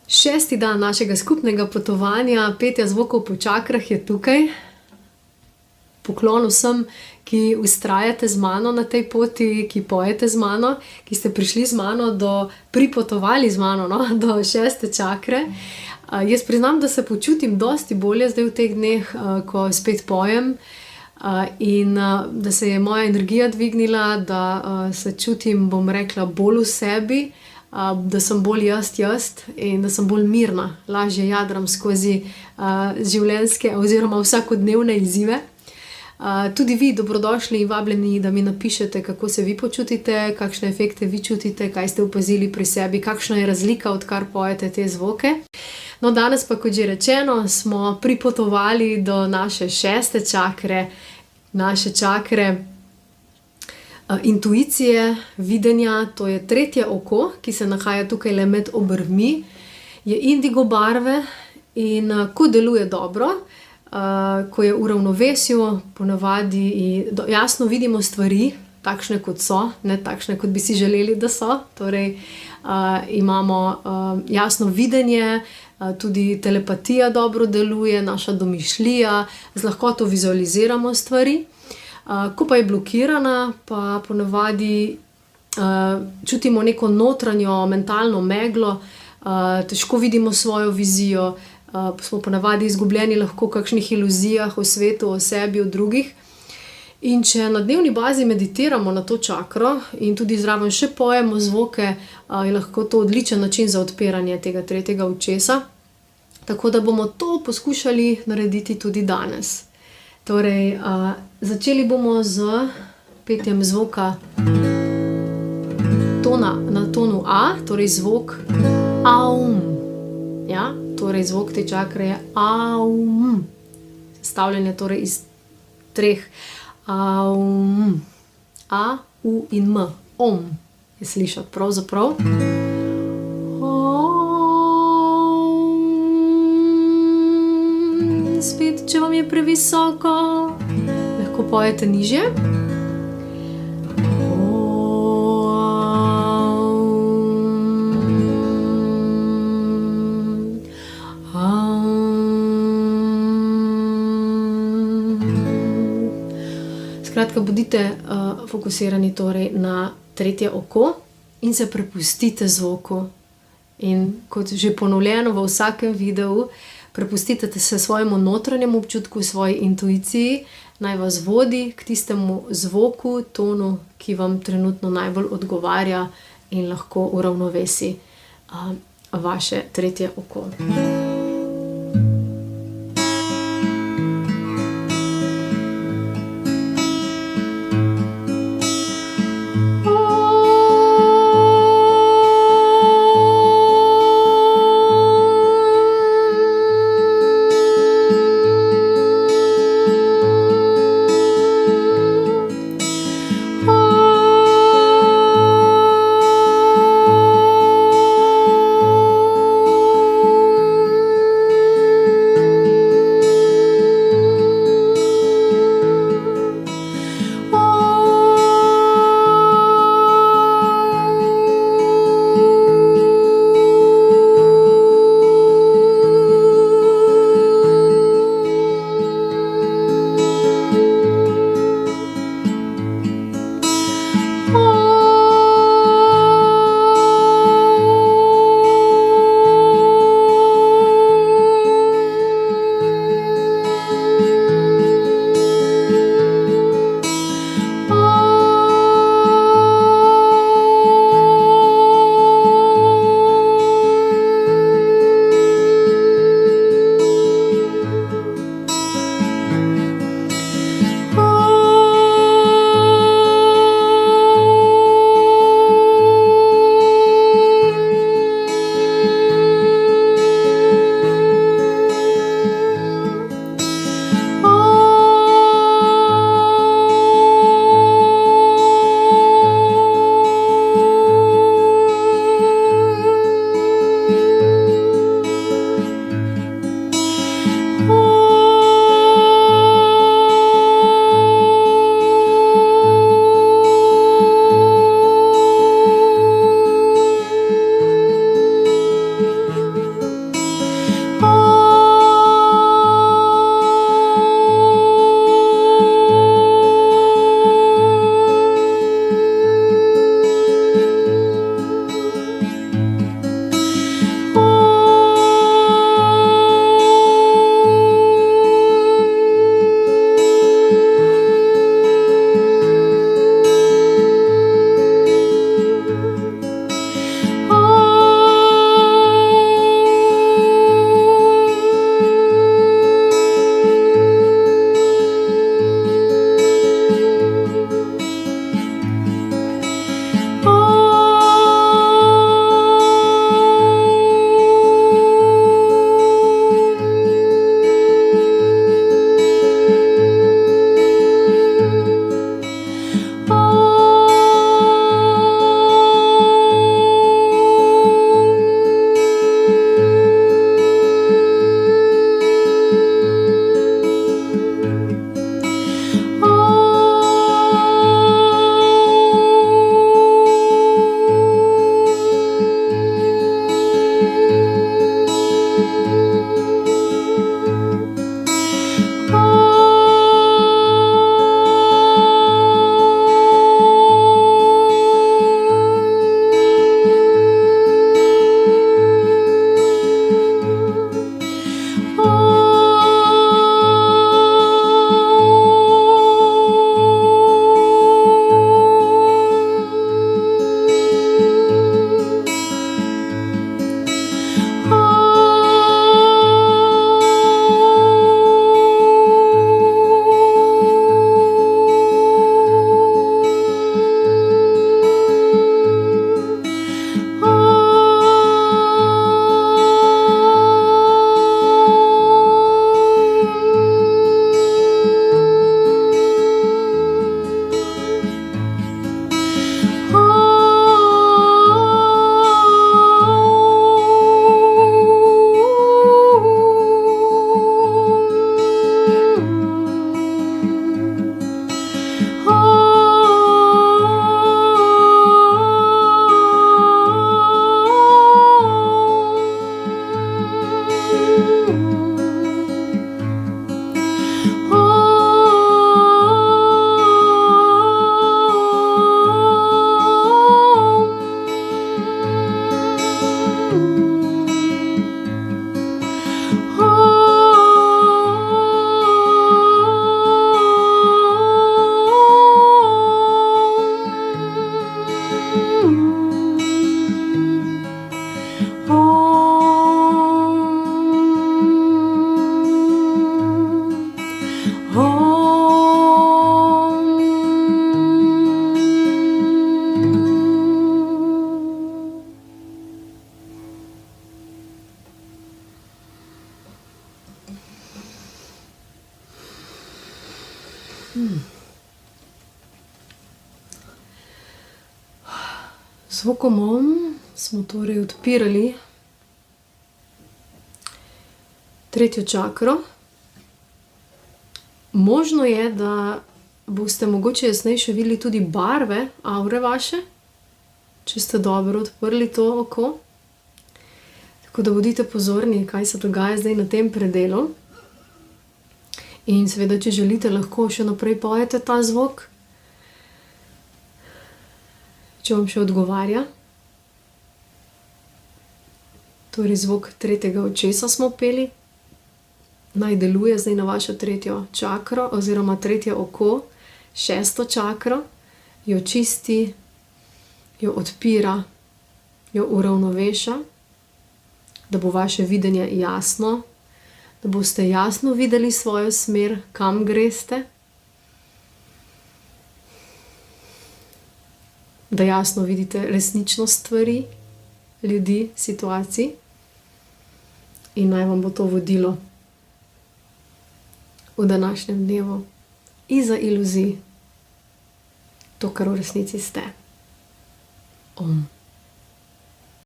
Šesti dan našega skupnega potovanja, petja zvokov po čakrah je tukaj. Poklon vsem, ki vztrajate z mano na tej poti, ki pojete z mano, ki ste prišli z mano, pripotovali z mano, do šeste čakre. Jaz priznam, da se počutim dosti bolje zdaj v teh dneh, ko spet pojem, in da se je moja energija dvignila, da se čutim, bom rekla, bolj v sebi, da sem bolj jaz in da sem bolj mirna, lažje jadram skozi življenjske oziroma vsakodnevne izzive. Tudi vi dobrodošli in vabljeni, da mi napišete, kako se vi počutite, kakšne efekte vi čutite, kaj ste opazili pri sebi, kakšna je razlika, odkar pojete te zvoke. No, danes pa, kot že rečeno, smo pripotovali do naše šeste čakre, naše čakre intuicije, videnja, to je tretje oko, ki se nahaja tukaj le med obrvmi, je indigo barve in ko deluje dobro, ko je v ravnovesju, ponavadi jasno vidimo stvari, takšne kot so, ne takšne, kot bi si želeli, da so. Torej, imamo jasno videnje, tudi telepatija dobro deluje, naša domišljija, z lahkoto vizualiziramo stvari. Ko pa je blokirana, pa ponavadi čutimo neko notranjo mentalno meglo, težko vidimo svojo vizijo, smo ponavadi izgubljeni lahko v kakšnih iluzijah o svetu, o sebi, o drugih. In če na dnevni bazi meditiramo na to čakro in tudi zraven še pojemo zvoke, je lahko to odličen način za odpiranje tega tretjega očesa. Tako da bomo to poskušali narediti tudi danes. Torej, začeli bomo z petjem zvoka na tonu A, torej zvok Aum. Ja, torej zvok te čakre je Aum. Sestavljen je torej iz treh Aum. A, U in M. Om je slišati pravzaprav. Spet, če vam je previsoko, lahko pojete nižje. Skratka, bodite fokusirani torej na tretje oko in se prepustite zvoku. In kot že ponovljeno v vsakem videu, prepustite se svojemu notranjemu občutku, svoji intuiciji, naj vas vodi k tistemu zvoku, tonu, ki vam trenutno najbolj odgovarja in lahko uravnovesi vaše tretje oko. Zvokom om smo torej odpirali tretjo čakro. Možno je, da boste mogoče jasneje še videli tudi barve avre vaše, če ste dobro odprli to oko. Tako da bodite pozorni, kaj se dogaja zdaj na tem predelu. In seveda, če želite, lahko še naprej pojete ta zvok, če vam še odgovarja. Torej, zvok tretjega očesa smo peli. Naj deluje zdaj na vašo tretjo čakro oziroma tretje oko, šesto čakro, jo čisti, jo odpira, jo uravnoveša, da bo vaše videnje jasno, da boste jasno videli svojo smer, kam greste, da jasno vidite resničnost stvari, ljudi, situacij in naj vam bo to vodilo v današnjem dnevu izza iluzij, to, kar v resnici ste. Om.